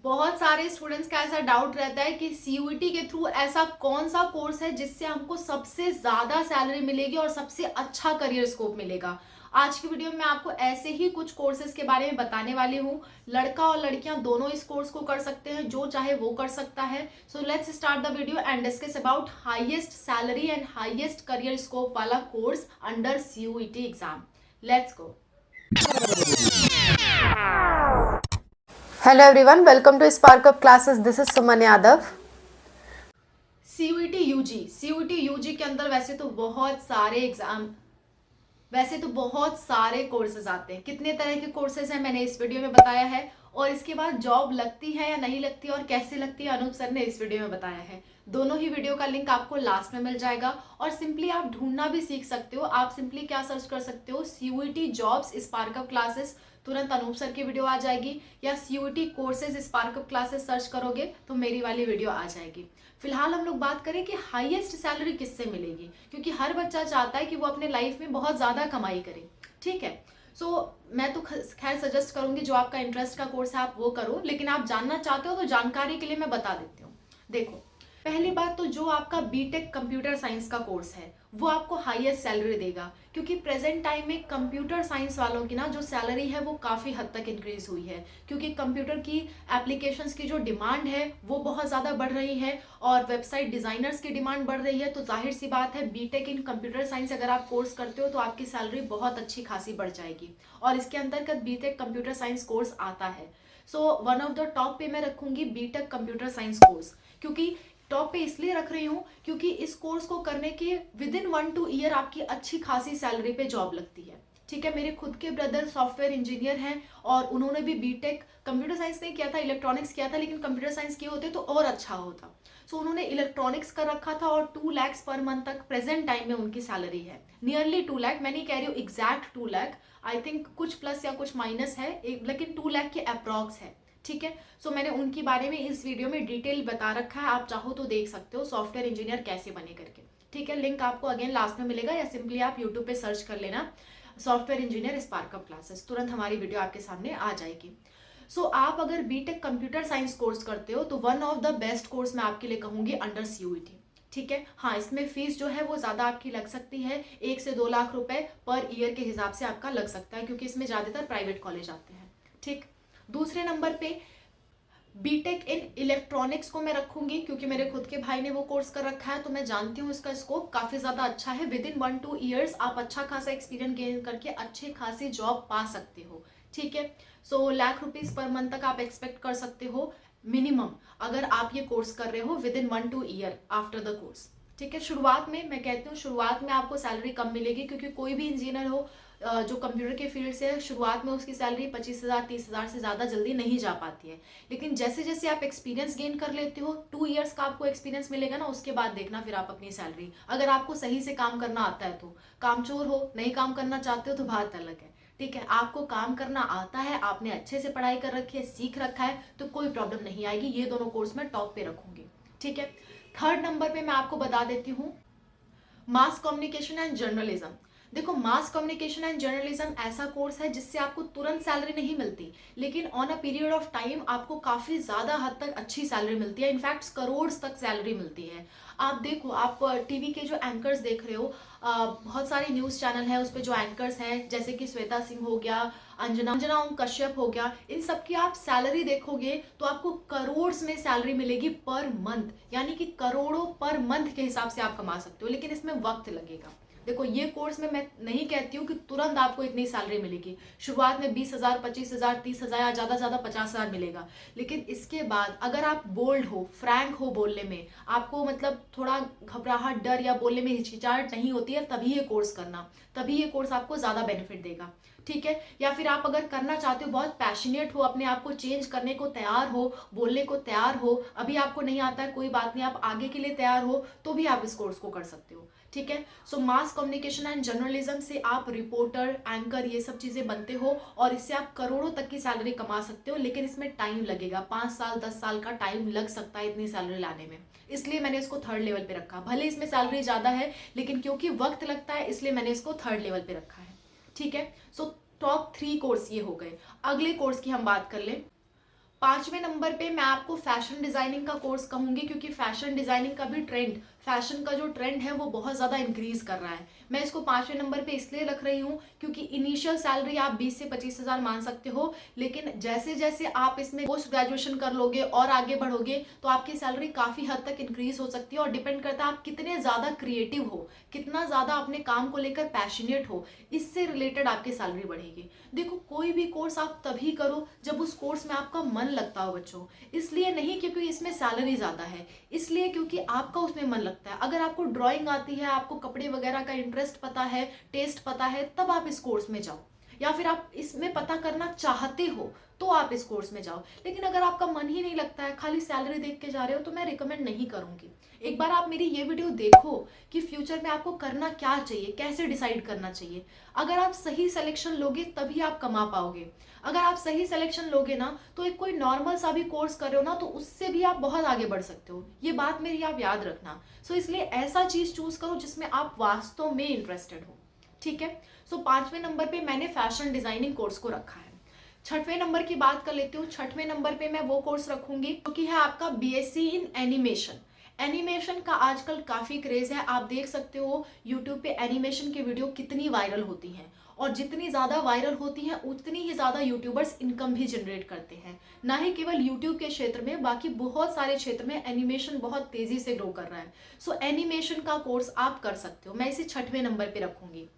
बहुत सारे स्टूडेंट्स का ऐसा डाउट रहता है कि सीयूईटी के थ्रू ऐसा कौन सा कोर्स है जिससे हमको सबसे ज्यादा सैलरी मिलेगी और सबसे अच्छा करियर स्कोप मिलेगा। आज की वीडियो में आपको ऐसे ही कुछ कोर्सेज के बारे में बताने वाली हूँ। लड़का और लड़कियां दोनों इस कोर्स को कर सकते हैं, जो चाहे वो कर सकता है। So let's start the video and discuss about highest salary and highest career scope वाला course under CUET exam. Let's go. Hello everyone, welcome to Spark Up Classes. This is Suman Yadav. CUET UG के अंदर वैसे तो बहुत सारे courses आते हैं। कितने तरह के कोर्सेज हैं मैंने इस वीडियो में बताया है, और इसके बाद जॉब लगती है या नहीं लगती और कैसे लगती है अनूप सर ने इस वीडियो में बताया है। दोनों ही वीडियो का लिंक आपको लास्ट में मिल जाएगा। और सिंपली आप ढूंढना भी सीख सकते हो। आप सिंपली क्या सर्च कर सकते हो, CUET jobs spark up classes, तुरंत अनूप सर की वीडियो आ जाएगी। या CUET courses spark up classes search करोगे तो मेरी वाली वीडियो आ जाएगी। फिलहाल हम लोग बात करें कि हाईएस्ट सैलरी किससे मिलेगी, क्योंकि हर बच्चा चाहता है कि वो अपने लाइफ में बहुत ज्यादा कमाई करे। ठीक है, मैं तो खैर सजेस्ट करूंगी जो आपका इंटरेस्ट का कोर्स है आप वो करो, लेकिन आप जानना चाहते हो तो जानकारी के लिए मैं बता देती हूँ। देखो, पहली बात तो जो आपका बीटेक कंप्यूटर साइंस का कोर्स है वो आपको हाईएस्ट सैलरी देगा, क्योंकि प्रेजेंट टाइम में कंप्यूटर साइंस वालों की ना जो सैलरी है वो काफ़ी हद तक इंक्रीज हुई है, क्योंकि कंप्यूटर की एप्लीकेशंस की जो डिमांड है वो बहुत ज़्यादा बढ़ रही है और वेबसाइट डिज़ाइनर्स की डिमांड बढ़ रही है। तो जाहिर सी बात है, बीटेक इन कंप्यूटर साइंस अगर आप कोर्स करते हो तो आपकी सैलरी बहुत अच्छी खासी बढ़ जाएगी। और इसके अंतर्गत बीटेक कंप्यूटर साइंस कोर्स आता है। वन ऑफ द टॉप पे मैं रखूंगी बीटेक कंप्यूटर साइंस कोर्स। क्योंकि टॉप पे इसलिए रख रही हूँ क्योंकि इस कोर्स को करने के विद इन 1-2 ईयर आपकी अच्छी खासी सैलरी पे जॉब लगती है। ठीक है, मेरे खुद के ब्रदर सॉफ्टवेयर इंजीनियर हैं और उन्होंने भी बीटेक कंप्यूटर साइंस नहीं किया था, इलेक्ट्रॉनिक्स किया था, लेकिन कंप्यूटर साइंस किए होते तो और अच्छा होता। उन्होंने इलेक्ट्रॉनिक्स कर रखा था और 2 लाख पर मंथ तक प्रेजेंट टाइम में उनकी सैलरी है। नियरली 2 लाख, मैं नहीं कह रही हूँ एग्जैक्ट 2 लाख, आई थिंक कुछ प्लस या कुछ माइनस है, लेकिन 2 लाख के अप्रॉक्स है। ठीक है, मैंने उनके बारे में इस वीडियो में डिटेल बता रखा है, आप चाहो तो देख सकते हो सॉफ्टवेयर इंजीनियर कैसे बने करके। ठीक है, लिंक आपको अगेन लास्ट में मिलेगा, या सिंपली आप यूट्यूब पे सर्च कर लेना software engineer spark up classes, तुरंत हमारी वीडियो आपके सामने आ जाएगी। आप अगर बीटेक कंप्यूटर साइंस कोर्स करते हो तो one of the best course मैं आपके लिए कहूंगी अंडर सीयूईटी। ठीक है, हाँ, इसमें फीस जो है वो ज्यादा आपकी लग सकती है, 1 से 2 लाख रुपए पर ईयर के हिसाब से आपका लग सकता है, क्योंकि इसमें ज्यादातर प्राइवेट कॉलेज आते हैं। ठीक, दूसरे नंबर पे बीटेक इन इलेक्ट्रॉनिक्स को मैं रखूंगी, क्योंकि मेरे खुद के भाई ने वो कोर्स कर रखा है, तो मैं जानती हूँ इसका स्कोप काफी ज्यादा अच्छा है। विद इन 1-2 ईयर्स आप अच्छा खासा एक्सपीरियंस गेन करके अच्छी खासी जॉब पा सकते हो। ठीक है, लाख रुपीज पर मंथ तक आप एक्सपेक्ट कर सकते हो मिनिमम, अगर आप ये कोर्स कर रहे हो with in 1-2 year after the course. ठीक है, शुरुआत में मैं कहती हूँ शुरुआत में आपको सैलरी कम मिलेगी, क्योंकि कोई भी इंजीनियर हो जो कंप्यूटर के फील्ड से शुरुआत में उसकी सैलरी 25,000 30,000 से ज़्यादा जल्दी नहीं जा पाती है। लेकिन जैसे जैसे आप एक्सपीरियंस गेन कर लेते हो, 2 ईयर्स का आपको एक्सपीरियंस मिलेगा ना, उसके बाद देखना फिर आप अपनी सैलरी, अगर आपको सही से काम करना आता है तो। कामचोर हो, नहीं काम करना चाहते हो तो बात अलग है। ठीक है, आपको काम करना आता है, आपने अच्छे से पढ़ाई कर रखी है, सीख रखा है, तो कोई प्रॉब्लम नहीं आएगी। ये दोनों कोर्स मैं टॉप पे रखूंगी। ठीक है, थर्ड नंबर पे मैं आपको बता देती हूँ मास कम्युनिकेशन एंड जर्नलिज्म। देखो, मास कम्युनिकेशन एंड जर्नलिज्म ऐसा कोर्स है जिससे आपको तुरंत सैलरी नहीं मिलती, लेकिन on a period of time आपको काफी ज्यादा हद तक अच्छी सैलरी मिलती है, इनफैक्ट करोड़ तक सैलरी मिलती है। आप देखो, आप टीवी के जो एंकर्स देख रहे हो, बहुत सारे न्यूज चैनल हैं, उस पर जो एंकर्स हैं जैसे कि श्वेता सिंह हो गया, अंजना ओम कश्यप हो गया, इन सबकी आप सैलरी देखोगे तो आपको करोड़ में सैलरी मिलेगी पर मंथ, यानी कि करोड़ों पर मंथ के हिसाब से आप कमा सकते हो, लेकिन इसमें वक्त लगेगा। देखो, ये कोर्स में मैं नहीं कहती हूँ कि तुरंत आपको इतनी सैलरी मिलेगी। शुरुआत में 20,000 25,000 30,000 या ज्यादा ज्यादा 50,000 मिलेगा, लेकिन इसके बाद अगर आप बोल्ड हो, फ्रैंक हो बोलने में, आपको मतलब थोड़ा घबराहट, डर या बोलने में हिचकिचाहट नहीं होती है, तभी ये कोर्स करना, तभी ये कोर्स आपको ज्यादा बेनिफिट देगा। ठीक है, या फिर आप अगर करना चाहते हो, बहुत पैशनेट हो, अपने आप को चेंज करने को तैयार हो, बोलने को तैयार हो, अभी आपको नहीं आता है कोई बात नहीं, आप आगे के लिए तैयार हो, तो भी आप इस कोर्स को कर सकते हो। ठीक है, मास कम्युनिकेशन एंड जर्नलिज्म से आप रिपोर्टर, एंकर, ये सब चीजें बनते हो और इससे आप करोड़ों तक की सैलरी कमा सकते हो, लेकिन इसमें टाइम लगेगा, 5 साल 10 साल का टाइम लग सकता है इतनी सैलरी लाने में। इसलिए मैंने इसको थर्ड लेवल पे रखा, भले इसमें सैलरी ज्यादा है, लेकिन क्योंकि वक्त लगता है इसलिए मैंने इसको थर्ड लेवल पे रखा है। ठीक है, टॉप 3 कोर्स ये हो गए। अगले कोर्स की हम बात कर लें, 5वें नंबर पे मैं आपको फैशन डिजाइनिंग का कोर्स कहूंगी, क्योंकि फैशन डिजाइनिंग का भी ट्रेंड, फैशन का जो ट्रेंड है वो बहुत ज्यादा इंक्रीज कर रहा है। मैं इसको 5वें नंबर पे इसलिए रख रही हूँ क्योंकि इनिशियल सैलरी आप 20 से 25 हज़ार मान सकते हो, लेकिन जैसे जैसे आप इसमें पोस्ट ग्रेजुएशन कर लोगे और आगे बढ़ोगे तो आपकी सैलरी काफी हद तक इंक्रीज हो सकती है। और डिपेंड करता है आप कितने ज्यादा क्रिएटिव हो, कितना ज्यादा अपने काम को लेकर पैशनेट हो, इससे रिलेटेड आपकी सैलरी बढ़ेगी। देखो, कोई भी कोर्स आप तभी करो जब उस कोर्स में आपका मन लगता हो बच्चों। इसलिए नहीं क्योंकि इसमें सैलरी ज्यादा है, इसलिए क्योंकि आपका उसमें मन लगता है। अगर आपको ड्राइंग आती है, आपको कपड़े वगैरह का इंटरेस्ट पता है, टेस्ट पता है, तब आप इस कोर्स में जाओ। या फिर आप इसमें पता करना चाहते हो तो आप इस कोर्स में जाओ। लेकिन अगर आपका मन ही नहीं लगता है, खाली सैलरी देख के जा रहे हो, तो मैं रिकमेंड नहीं करूंगी। एक बार आप मेरी ये वीडियो देखो कि फ्यूचर में आपको करना क्या चाहिए, कैसे डिसाइड करना चाहिए। अगर आप सही सिलेक्शन लोगे तभी आप कमा पाओगे। अगर आप सही सिलेक्शन लोगे ना, तो एक कोई नॉर्मल सा भी कोर्स कर रहे हो ना, तो उससे भी आप बहुत आगे बढ़ सकते हो। ये बात मेरी आप याद रखना। सो इसलिए ऐसा चीज चूज करो जिसमें आप वास्तव में इंटरेस्टेड हो। ठीक है। सो 5वें नंबर पे मैंने फैशन डिजाइनिंग कोर्स को रखा है। 6वें नंबर की बात कर लेती हूँ। 6वें नंबर पे मैं वो कोर्स रखूंगी जो कि है आपका बीएससी इन एनिमेशन। एनिमेशन का आजकल काफी क्रेज है। आप देख सकते हो यूट्यूब पे एनिमेशन की वीडियो कितनी वायरल होती हैं, और जितनी ज्यादा वायरल होती हैं उतनी ही ज्यादा यूट्यूबर्स इनकम भी जनरेट करते हैं। ना ही केवल यूट्यूब के क्षेत्र में, बाकी बहुत सारे क्षेत्र में एनिमेशन बहुत तेजी से ग्रो कर रहा है। सो एनिमेशन का कोर्स आप कर सकते हो। मैं इसे 6वें नंबर पे रखूंगी।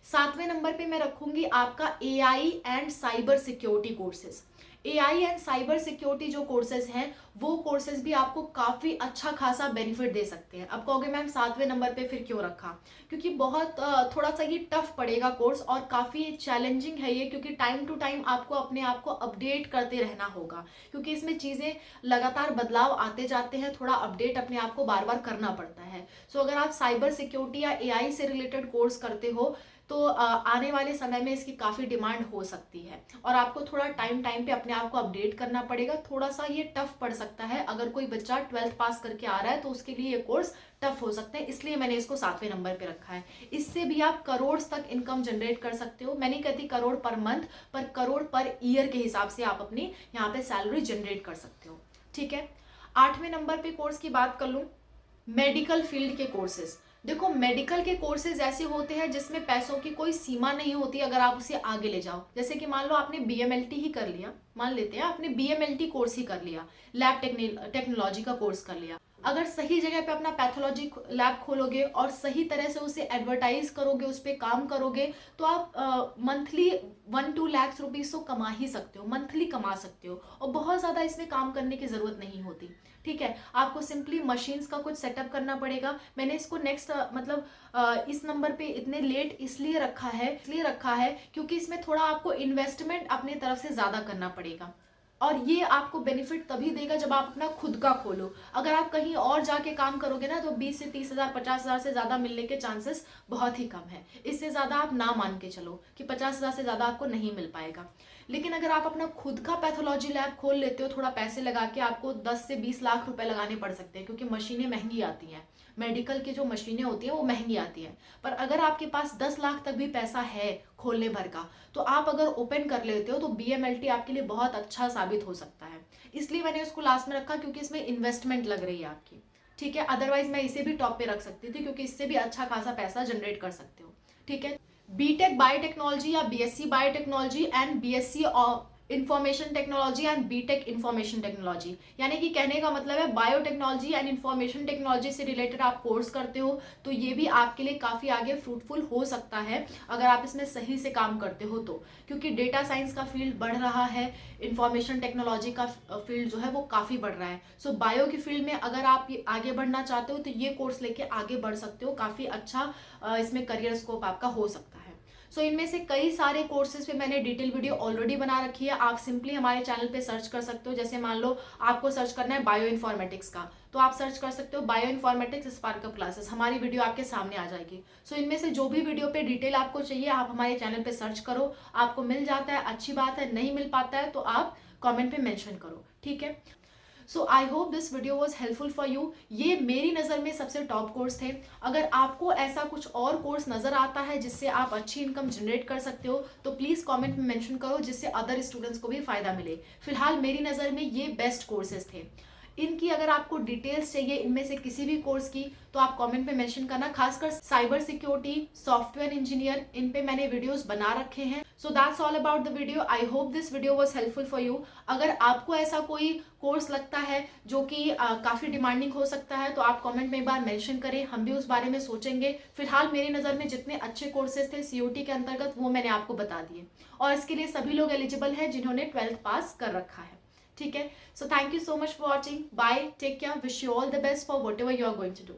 7वें नंबर पे मैं रखूंगी आपका AI and cyber security courses. AI and cyber security जो कोर्सेज हैं, वो कोर्सेज भी आपको काफी अच्छा खासा बेनिफिट दे सकते हैं। अब कहोगे मैम 7वें नंबर पे फिर क्यों रखा? क्योंकि बहुत थोड़ा सा ये टफ पड़ेगा कोर्स और काफी चैलेंजिंग है ये, क्योंकि टाइम टू टाइम आपको अपने आप को अपडेट करते रहना होगा, क्योंकि इसमें चीजें लगातार बदलाव आते जाते हैं। थोड़ा अपडेट अपने आप को बार बार करना पड़ता है। सो अगर आप साइबर सिक्योरिटी या एआई से रिलेटेड कोर्स करते हो तो आने वाले समय में इसकी काफी डिमांड हो सकती है, और आपको थोड़ा टाइम टाइम पे अपने आप को अपडेट करना पड़ेगा। थोड़ा सा ये टफ पड़ सकता है। अगर कोई बच्चा 12th पास करके आ रहा है तो उसके लिए ये कोर्स टफ हो सकते हैं, इसलिए मैंने इसको 7वें नंबर पे रखा है। इससे भी आप करोड़ तक इनकम जनरेट कर सकते हो। मैं नहीं कहती करोड़ पर मंथ, पर करोड़ पर ईयर के हिसाब से आप अपनी यहाँ पे सैलरी जनरेट कर सकते हो। ठीक है। 8वें नंबर पे कोर्स की बात कर लूं, मेडिकल फील्ड के कोर्सेज। देखो, मेडिकल के कोर्सेज ऐसे होते हैं जिसमें पैसों की कोई सीमा नहीं होती अगर आप उसे आगे ले जाओ। जैसे कि मान लो आपने बीएमएलटी ही कर लिया, मान लेते हैं आपने बीएमएलटी कोर्स ही कर लिया, लैब टेक्नोलॉजी का कोर्स कर लिया। अगर सही जगह पे अपना पैथोलॉजी लैब खोलोगे और सही तरह से उसे एडवर्टाइज करोगे, उस पर काम करोगे, तो आप मंथली 1-2 लाख रुपीज तो कमा ही सकते हो, मंथली कमा सकते हो। और बहुत ज्यादा इसमें काम करने की जरूरत नहीं होती। ठीक है। आपको सिंपली मशीन्स का कुछ सेटअप करना पड़ेगा। मैंने इसको नेक्स्ट इस नंबर पे इतने लेट इसलिए रखा है क्योंकि इसमें थोड़ा आपको इन्वेस्टमेंट अपने तरफ से ज्यादा करना पड़ेगा, और ये आपको बेनिफिट तभी देगा जब आप अपना खुद का खोलो। अगर आप कहीं और जाके काम करोगे ना, तो 20 से 30 हज़ार 50 हज़ार से ज्यादा मिलने के चांसेस बहुत ही कम है। इससे ज्यादा आप ना मान के चलो कि 50 हज़ार से ज्यादा आपको नहीं मिल पाएगा। लेकिन अगर आप अपना खुद का पैथोलॉजी लैब खोल लेते हो, थोड़ा पैसे लगा के, आपको 10 से 20 लाख रुपए लगाने पड़ सकते हैं, क्योंकि मशीनें महंगी आती हैं। मेडिकल की जो मशीनें होती हैं वो महंगी आती हैं। पर अगर आपके पास 10 लाख तक भी पैसा है खोलने भर का, तो आप अगर ओपन कर लेते हो तो बीएमएलटी आपके लिए बहुत अच्छा साबित हो सकता है। इसलिए मैंने उसको लास्ट में रखा, क्योंकि इसमें इन्वेस्टमेंट लग रही है आपकी। ठीक है। अदरवाइज मैं इसे भी टॉप पे रख सकती थी, क्योंकि इससे भी अच्छा खासा पैसा जनरेट कर सकते हो। ठीक है। बीटेक बायोटेक्नोलॉजी या BSc biotechnology and BSc information technology and BTech information technology, यानी कि कहने का मतलब है बायोटेक्नोलॉजी एंड इंफॉर्मेशन टेक्नोलॉजी से रिलेटेड आप कोर्स करते हो तो ये भी आपके लिए काफी आगे फ्रूटफुल हो सकता है अगर आप इसमें सही से काम करते हो तो, क्योंकि डेटा साइंस का फील्ड बढ़ रहा है, इंफॉर्मेशन टेक्नोलॉजी का फील्ड जो है वो काफी बढ़ रहा है। सो बायो की फील्ड में अगर आप आगे बढ़ना चाहते हो तो ये कोर्स लेके आगे बढ़ सकते हो, काफी अच्छा इसमें करियर स्कोप आपका हो सकता है। सो इनमें से कई सारे कोर्सेज पे मैंने डिटेल वीडियो ऑलरेडी बना रखी है। आप सिंपली हमारे चैनल पे सर्च कर सकते हो। जैसे मान लो आपको सर्च करना है बायो इन्फॉर्मेटिक्स का, तो आप सर्च कर सकते हो बायो इन्फॉर्मेटिक्स स्पार्कअप क्लासेस, हमारी वीडियो आपके सामने आ जाएगी। सो इनमें से जो भी वीडियो पे डिटेल आपको चाहिए आप हमारे चैनल पे सर्च करो, आपको मिल जाता है, अच्छी बात है। नहीं मिल पाता है तो आप कॉमेंट पे मेंशन करो। ठीक है। So I hope this video was helpful for you. ये मेरी नज़र में सबसे टॉप कोर्स थे। अगर आपको ऐसा कुछ और कोर्स नज़र आता है जिससे आप अच्छी इनकम जनरेट कर सकते हो तो प्लीज़ कमेंट में मेंशन करो, जिससे अदर स्टूडेंट्स को भी फ़ायदा मिले। फिलहाल मेरी नज़र में ये बेस्ट कोर्सेज थे। इनकी अगर आपको डिटेल्स चाहिए इनमें से किसी भी कोर्स की तो आप कमेंट में मेंशन करना। खासकर साइबर सिक्योरिटी, सॉफ्टवेयर इंजीनियर, इन पे मैंने वीडियोस बना रखे हैं। So that's all about the video. I hope this video was helpful for you. अगर आपको ऐसा कोई कोर्स लगता है जो कि काफ़ी डिमांडिंग हो सकता है तो आप कमेंट में एक बार मेंशन करें, हम भी उस बारे में सोचेंगे। फिलहाल मेरी नज़र में जितने अच्छे कोर्सेज थे सीओटी के अंतर्गत वो मैंने आपको बता दिए, और इसके लिए सभी लोग एलिजिबल हैं जिन्होंने 12th पास कर रखा है। ठीक है, so thank you so much for watching. Bye, take care, wish you all the best for whatever you are going to do.